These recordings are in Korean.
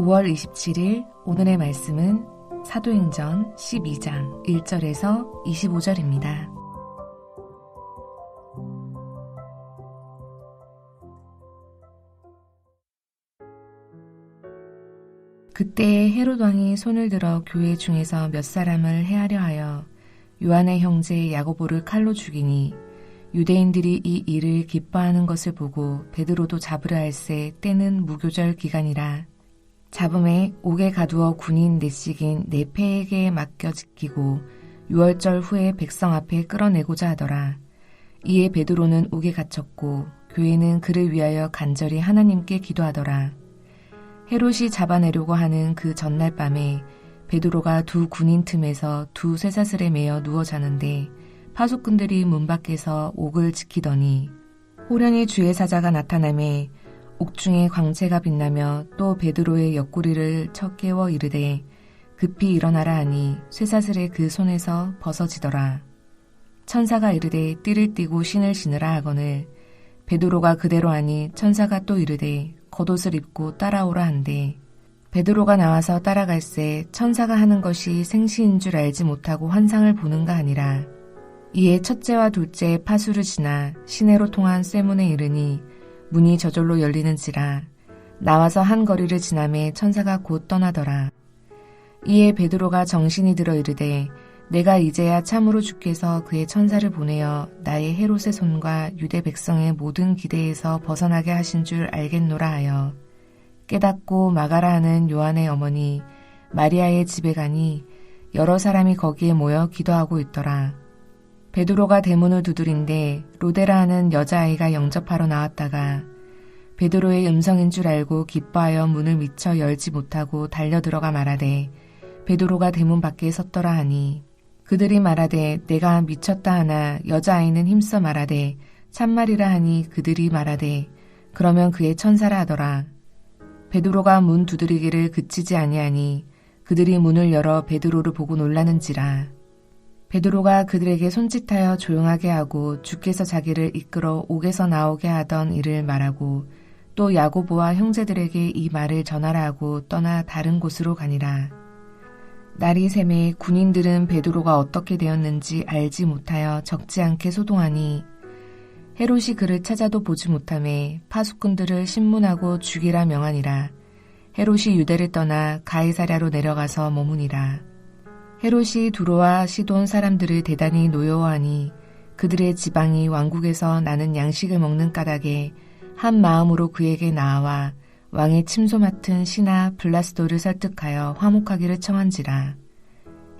5월 27일 오늘의 말씀은 사도행전 12장 1절에서 25절입니다. 그때 헤롯 왕이 손을 들어 교회 중에서 몇 사람을 해하려 하여 요한의 형제 야고보를 칼로 죽이니 유대인들이 이 일을 기뻐하는 것을 보고 베드로도 잡으려 할세 때는 무교절 기간이라. 잡음에 옥에 가두어 군인 넷씩인 네 패에게 맡겨 지키고 6월절 후에 백성 앞에 끌어내고자 하더라. 이에 베드로는 옥에 갇혔고 교회는 그를 위하여 간절히 하나님께 기도하더라. 헤롯이 잡아내려고 하는 그 전날 밤에 베드로가 두 군인 틈에서 두 쇠사슬에 매여 누워 자는데 파수꾼들이 문 밖에서 옥을 지키더니 호련히 주의 사자가 나타나매 옥중에 광채가 빛나며 또 베드로의 옆구리를 쳐 깨워 이르되 급히 일어나라 하니 쇠사슬에 그 손에서 벗어지더라. 천사가 이르되 띠를 띠고 신을 신으라 하거늘 베드로가 그대로 하니 천사가 또 이르되 겉옷을 입고 따라오라 한대 베드로가 나와서 따라갈새 천사가 하는 것이 생시인 줄 알지 못하고 환상을 보는가 하니라. 이에 첫째와 둘째 파수를 지나 시내로 통한 쇠문에 이르니 문이 저절로 열리는지라. 나와서 한 거리를 지나매 천사가 곧 떠나더라. 이에 베드로가 정신이 들어 이르되 내가 이제야 참으로 주께서 그의 천사를 보내어 나의 헤롯의 손과 유대 백성의 모든 기대에서 벗어나게 하신 줄 알겠노라 하여 깨닫고 마가라 하는 요한의 어머니 마리아의 집에 가니 여러 사람이 거기에 모여 기도하고 있더라. 베드로가 대문을 두드린데 로데라 하는 여자아이가 영접하러 나왔다가 베드로의 음성인 줄 알고 기뻐하여 문을 미처 열지 못하고 달려들어가 말하되 베드로가 대문 밖에 섰더라 하니 그들이 말하되 내가 미쳤다 하나 여자아이는 힘써 말하되 참말이라 하니 그들이 말하되 그러면 그의 천사라 하더라. 베드로가 문 두드리기를 그치지 아니하니 그들이 문을 열어 베드로를 보고 놀라는지라. 베드로가 그들에게 손짓하여 조용하게 하고 주께서 자기를 이끌어 옥에서 나오게 하던 일을 말하고 또 야고보와 형제들에게 이 말을 전하라 하고 떠나 다른 곳으로 가니라. 날이 새매 군인들은 베드로가 어떻게 되었는지 알지 못하여 적지 않게 소동하니 헤롯이 그를 찾아도 보지 못하매 파수꾼들을 신문하고 죽이라 명하니라. 헤롯이 유대를 떠나 가이사랴로 내려가서 머무니라. 헤롯이 두로와 시돈 사람들을 대단히 노여워하니 그들의 지방이 왕국에서 나는 양식을 먹는 까닭에 한 마음으로 그에게 나아와 왕의 침소 맡은 신하 블라스도를 설득하여 화목하기를 청한지라.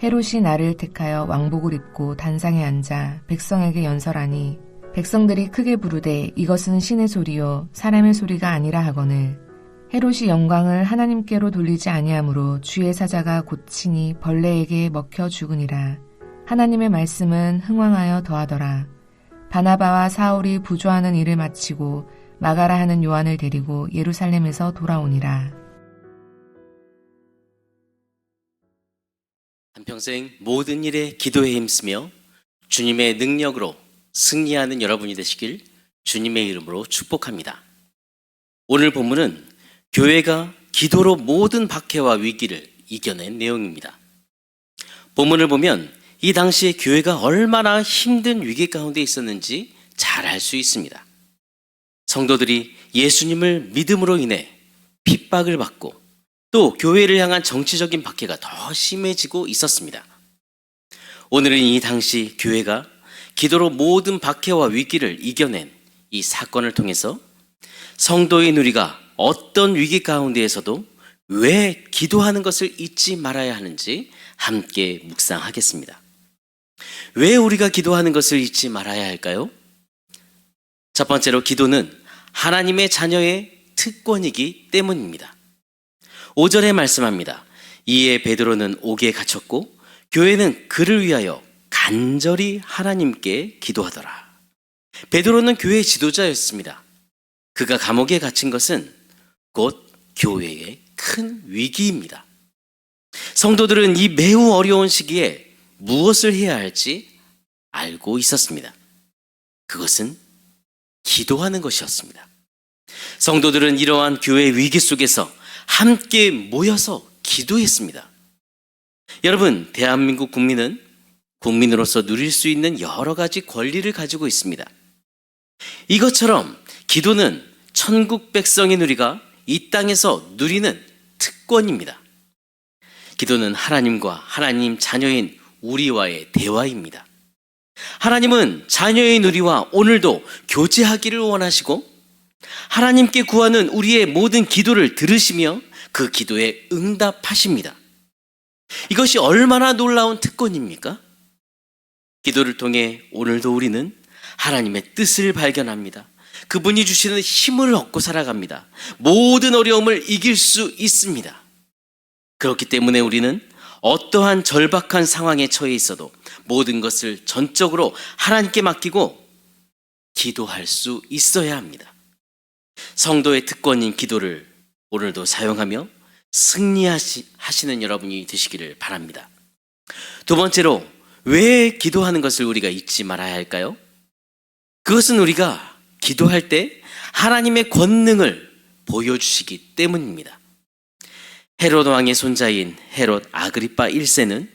헤롯이 나를 택하여 왕복을 입고 단상에 앉아 백성에게 연설하니 백성들이 크게 부르되 이것은 신의 소리요 사람의 소리가 아니라 하거늘 헤롯이 영광을 하나님께로 돌리지 아니하므로 주의 사자가 고치니 벌레에게 먹혀 죽으니라. 하나님의 말씀은 흥왕하여 더하더라. 바나바와 사울이 부조하는 일을 마치고 마가라 하는 요한을 데리고 예루살렘에서 돌아오니라. 한평생 모든 일에 기도에 힘쓰며 주님의 능력으로 승리하는 여러분이 되시길 주님의 이름으로 축복합니다. 오늘 본문은 교회가 기도로 모든 박해와 위기를 이겨낸 내용입니다. 본문을 보면 이 당시에 교회가 얼마나 힘든 위기 가운데 있었는지 잘 알 수 있습니다. 성도들이 예수님을 믿음으로 인해 핍박을 받고 또 교회를 향한 정치적인 박해가 더 심해지고 있었습니다. 오늘은 이 당시 교회가 기도로 모든 박해와 위기를 이겨낸 이 사건을 통해서 성도인 우리가 어떤 위기 가운데에서도 왜 기도하는 것을 잊지 말아야 하는지 함께 묵상하겠습니다. 왜 우리가 기도하는 것을 잊지 말아야 할까요? 첫 번째로 기도는 하나님의 자녀의 특권이기 때문입니다. 5절에 말씀합니다. 이에 베드로는 옥에 갇혔고 교회는 그를 위하여 간절히 하나님께 기도하더라. 베드로는 교회의 지도자였습니다. 그가 감옥에 갇힌 것은 곧 교회의 큰 위기입니다. 성도들은 이 매우 어려운 시기에 무엇을 해야 할지 알고 있었습니다. 그것은 기도하는 것이었습니다. 성도들은 이러한 교회 위기 속에서 함께 모여서 기도했습니다. 여러분, 대한민국 국민은 국민으로서 누릴 수 있는 여러 가지 권리를 가지고 있습니다. 이것처럼 기도는 천국 백성인 우리가 이 땅에서 누리는 특권입니다. 기도는 하나님과 하나님 자녀인 우리와의 대화입니다. 하나님은 자녀인 우리와 오늘도 교제하기를 원하시고 하나님께 구하는 우리의 모든 기도를 들으시며 그 기도에 응답하십니다. 이것이 얼마나 놀라운 특권입니까? 기도를 통해 오늘도 우리는 하나님의 뜻을 발견합니다. 그분이 주시는 힘을 얻고 살아갑니다. 모든 어려움을 이길 수 있습니다. 그렇기 때문에 우리는 어떠한 절박한 상황에 처해 있어도 모든 것을 전적으로 하나님께 맡기고 기도할 수 있어야 합니다. 성도의 특권인 기도를 오늘도 사용하며 승리하시는 여러분이 되시기를 바랍니다. 두 번째로, 왜 기도하는 것을 우리가 잊지 말아야 할까요? 그것은 우리가 기도할 때 하나님의 권능을 보여주시기 때문입니다. 헤롯 왕의 손자인 헤롯 아그리파 1세는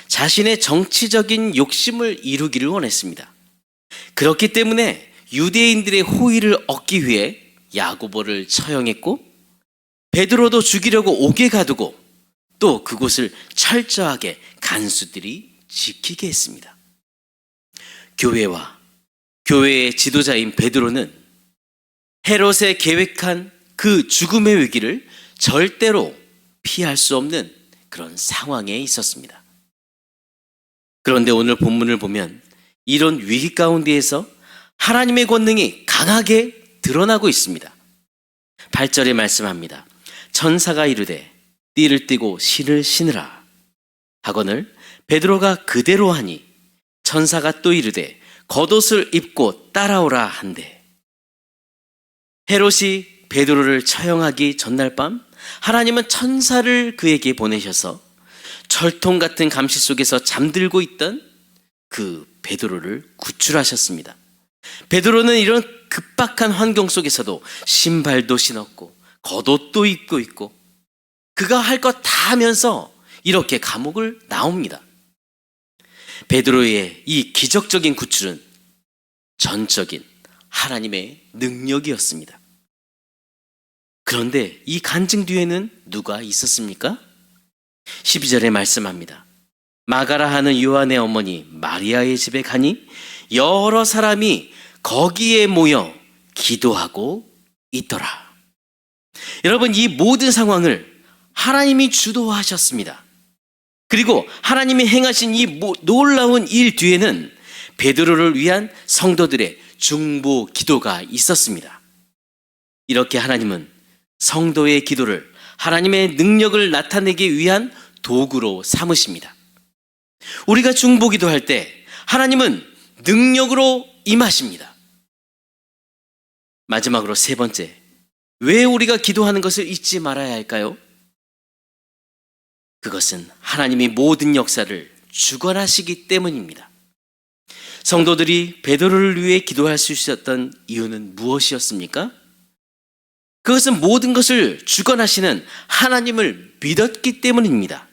자신의 정치적인 욕심을 이루기를 원했습니다. 그렇기 때문에 유대인들의 호의를 얻기 위해 야고보를 처형했고 베드로도 죽이려고 옥에 가두고 또 그곳을 철저하게 간수들이 지키게 했습니다. 교회와 교회의 지도자인 베드로는 헤롯의 계획한 그 죽음의 위기를 절대로 피할 수 없는 그런 상황에 있었습니다. 그런데 오늘 본문을 보면 이런 위기 가운데에서 하나님의 권능이 강하게 드러나고 있습니다. 8절에 말씀합니다. 천사가 이르되 띠를 띠고 신을 신으라 하거늘 베드로가 그대로 하니 천사가 또 이르되 겉옷을 입고 따라오라 한대. 헤롯이 베드로를 처형하기 전날 밤 하나님은 천사를 그에게 보내셔서 철통 같은 감시 속에서 잠들고 있던 그 베드로를 구출하셨습니다. 베드로는 이런 급박한 환경 속에서도 신발도 신었고 겉옷도 입고 있고 그가 할 것 다 하면서 이렇게 감옥을 나옵니다. 베드로의 이 기적적인 구출은 전적인 하나님의 능력이었습니다. 그런데 이 간증 뒤에는 누가 있었습니까? 12절에 말씀합니다. 마가라 하는 요한의 어머니 마리아의 집에 가니 여러 사람이 거기에 모여 기도하고 있더라. 여러분, 이 모든 상황을 하나님이 주도하셨습니다. 그리고 하나님이 행하신 이 놀라운 일 뒤에는 베드로를 위한 성도들의 중보 기도가 있었습니다. 이렇게 하나님은 성도의 기도를 하나님의 능력을 나타내기 위한 도구로 삼으십니다. 우리가 중보기도할 때 하나님은 능력으로 임하십니다. 마지막으로 세 번째, 왜 우리가 기도하는 것을 잊지 말아야 할까요? 그것은 하나님이 모든 역사를 주관하시기 때문입니다. 성도들이 베드로를 위해 기도할 수 있었던 이유는 무엇이었습니까? 그것은 모든 것을 주관하시는 하나님을 믿었기 때문입니다.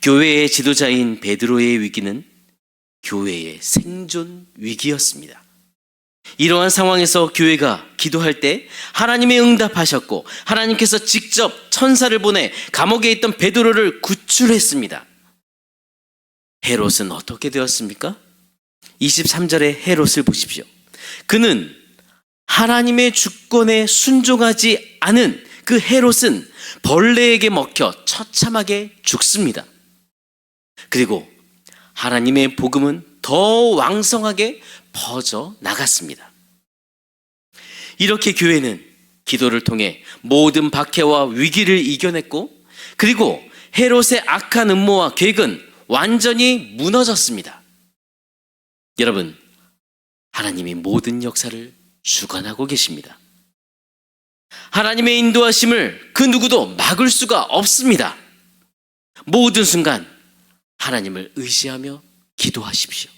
교회의 지도자인 베드로의 위기는 교회의 생존 위기였습니다. 이러한 상황에서 교회가 기도할 때 하나님의 응답하셨고 하나님께서 직접 천사를 보내 감옥에 있던 베드로를 구출했습니다. 헤롯은 어떻게 되었습니까? 23절의 헤롯을 보십시오. 그는 하나님의 주권에 순종하지 않은 그 헤롯은 벌레에게 먹혀 처참하게 죽습니다. 그리고 하나님의 복음은 더 왕성하게 퍼져 나갔습니다. 이렇게 교회는 기도를 통해 모든 박해와 위기를 이겨냈고, 그리고 헤롯의 악한 음모와 계획은 완전히 무너졌습니다. 여러분, 하나님이 모든 역사를 주관하고 계십니다. 하나님의 인도하심을 그 누구도 막을 수가 없습니다. 모든 순간 하나님을 의지하며 기도하십시오.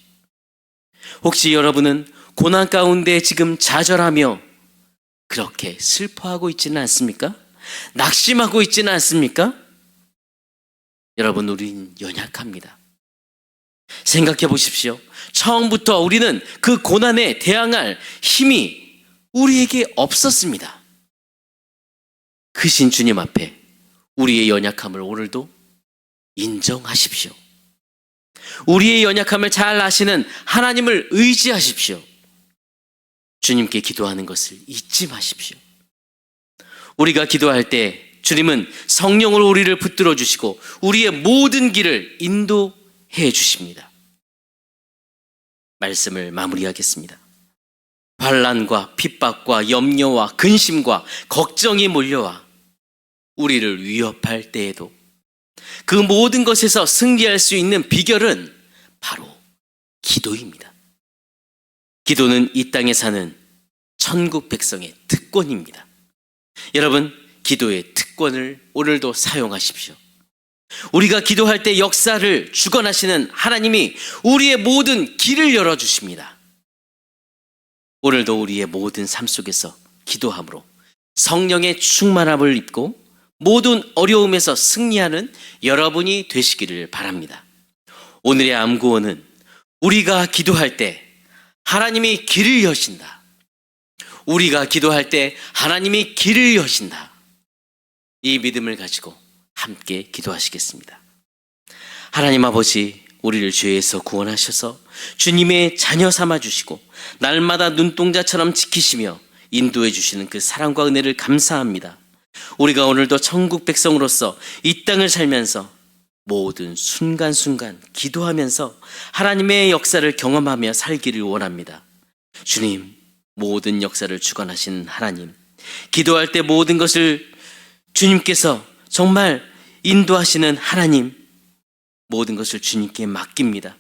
혹시 여러분은 고난 가운데 지금 좌절하며 그렇게 슬퍼하고 있지는 않습니까? 낙심하고 있지는 않습니까? 여러분, 우린 연약합니다. 생각해 보십시오. 처음부터 우리는 그 고난에 대항할 힘이 우리에게 없었습니다. 크신 주님 앞에 우리의 연약함을 오늘도 인정하십시오. 우리의 연약함을 잘 아시는 하나님을 의지하십시오. 주님께 기도하는 것을 잊지 마십시오. 우리가 기도할 때 주님은 성령으로 우리를 붙들어 주시고 우리의 모든 길을 인도해 주십니다. 말씀을 마무리하겠습니다. 환난과 핍박과 염려와 근심과 걱정이 몰려와 우리를 위협할 때에도 그 모든 것에서 승리할 수 있는 비결은 바로 기도입니다. 기도는 이 땅에 사는 천국 백성의 특권입니다. 여러분, 기도의 특권을 오늘도 사용하십시오. 우리가 기도할 때 역사를 주관하시는 하나님이 우리의 모든 길을 열어주십니다. 오늘도 우리의 모든 삶 속에서 기도함으로 성령의 충만함을 입고 모든 어려움에서 승리하는 여러분이 되시기를 바랍니다. 오늘의 암구원은 우리가 기도할 때 하나님이 길을 여신다. 우리가 기도할 때 하나님이 길을 여신다. 이 믿음을 가지고 함께 기도하시겠습니다. 하나님 아버지, 우리를 죄에서 구원하셔서 주님의 자녀 삼아주시고 날마다 눈동자처럼 지키시며 인도해 주시는 그 사랑과 은혜를 감사합니다. 우리가 오늘도 천국 백성으로서 이 땅을 살면서 모든 순간순간 기도하면서 하나님의 역사를 경험하며 살기를 원합니다. 주님, 모든 역사를 주관하신 하나님, 기도할 때 모든 것을 주님께서 정말 인도하시는 하나님, 모든 것을 주님께 맡깁니다.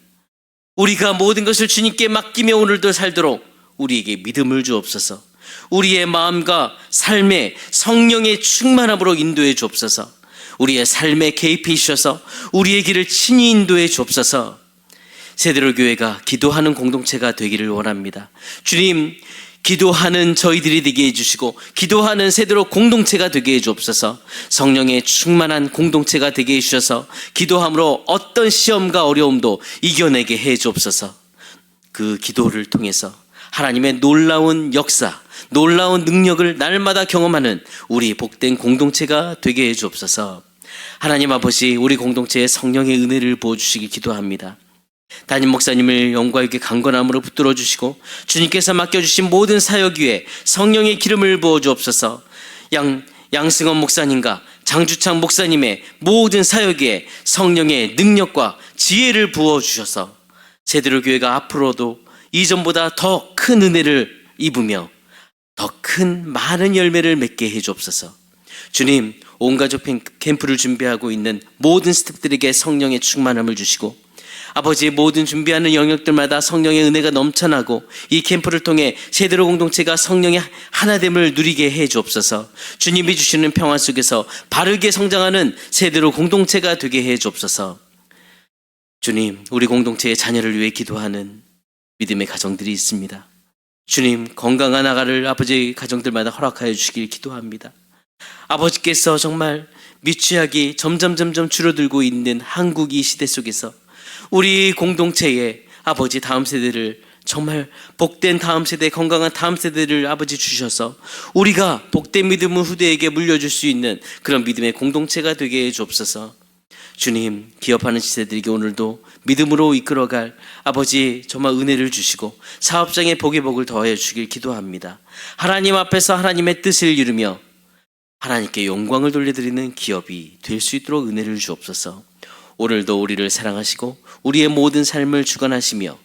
우리가 모든 것을 주님께 맡기며 오늘도 살도록 우리에게 믿음을 주옵소서. 우리의 마음과 삶에 성령의 충만함으로 인도해 주옵소서. 우리의 삶에 개입해 주셔서 우리의 길을 친히 인도해 주옵소서. 세대로 교회가 기도하는 공동체가 되기를 원합니다. 주님, 기도하는 저희들이 되게 해주시고 기도하는 세대로 공동체가 되게 해주옵소서. 성령의 충만한 공동체가 되게 해주셔서 기도함으로 어떤 시험과 어려움도 이겨내게 해주옵소서. 그 기도를 통해서 하나님의 놀라운 역사, 놀라운 능력을 날마다 경험하는 우리 복된 공동체가 되게 해주옵소서. 하나님 아버지, 우리 공동체에 성령의 은혜를 부어주시기 기도합니다. 담임 목사님을 영과 육의 강건함으로 붙들어 주시고 주님께서 맡겨주신 모든 사역 위에 성령의 기름을 부어 주옵소서. 양승원 목사님과 장주창 목사님의 모든 사역에 성령의 능력과 지혜를 부어 주셔서 세대로 교회가 앞으로도 이전보다 더 큰 은혜를 입으며 더 큰 많은 열매를 맺게 해 주옵소서. 주님, 온 가족 캠프를 준비하고 있는 모든 스태프들에게 성령의 충만함을 주시고, 아버지, 모든 준비하는 영역들마다 성령의 은혜가 넘쳐나고 이 캠프를 통해 세대로 공동체가 성령의 하나됨을 누리게 해 주옵소서. 주님이 주시는 평화 속에서 바르게 성장하는 세대로 공동체가 되게 해 주옵소서. 주님, 우리 공동체의 자녀를 위해 기도하는 믿음의 가정들이 있습니다. 주님, 건강한 아가를 아버지 가정들마다 허락하여 주시길 기도합니다. 아버지께서 정말 미취학이 점점 줄어들고 있는 한국 이 시대 속에서 우리 공동체에 아버지 다음 세대를, 정말 복된 다음 세대, 건강한 다음 세대를 아버지 주셔서 우리가 복된 믿음을 후대에게 물려줄 수 있는 그런 믿음의 공동체가 되게 해 주옵소서. 주님, 기업하는 시대들에게 오늘도 믿음으로 이끌어갈 아버지 정말 은혜를 주시고 사업장의 복의 복을 더하여 주길 기도합니다. 하나님 앞에서 하나님의 뜻을 이루며 하나님께 영광을 돌려드리는 기업이 될 수 있도록 은혜를 주옵소서. 오늘도 우리를 사랑하시고 우리의 모든 삶을 주관하시며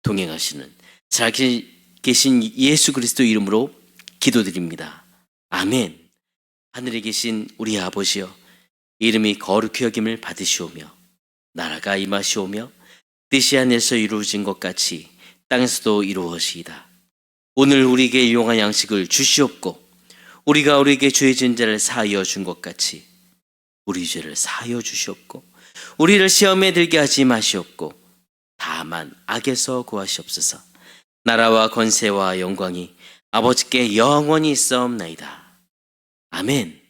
동행하시는 살아계신 예수 그리스도 이름으로 기도드립니다. 아멘. 하늘에 계신 우리 아버지여, 이름이 거룩히 여김을 받으시오며 나라가 임하시오며 뜻이 하늘에서 이루어진 것 같이 땅에서도 이루어지이다. 오늘 우리에게 일용할 양식을 주시옵고 우리가 우리에게 죄 지은 자를 사하여 준 것 같이 우리 죄를 사하여 주시옵고 우리를 시험에 들게 하지 마시옵고 다만 악에서 구하시옵소서. 나라와 권세와 영광이 아버지께 영원히 있사옵나이다. 아멘.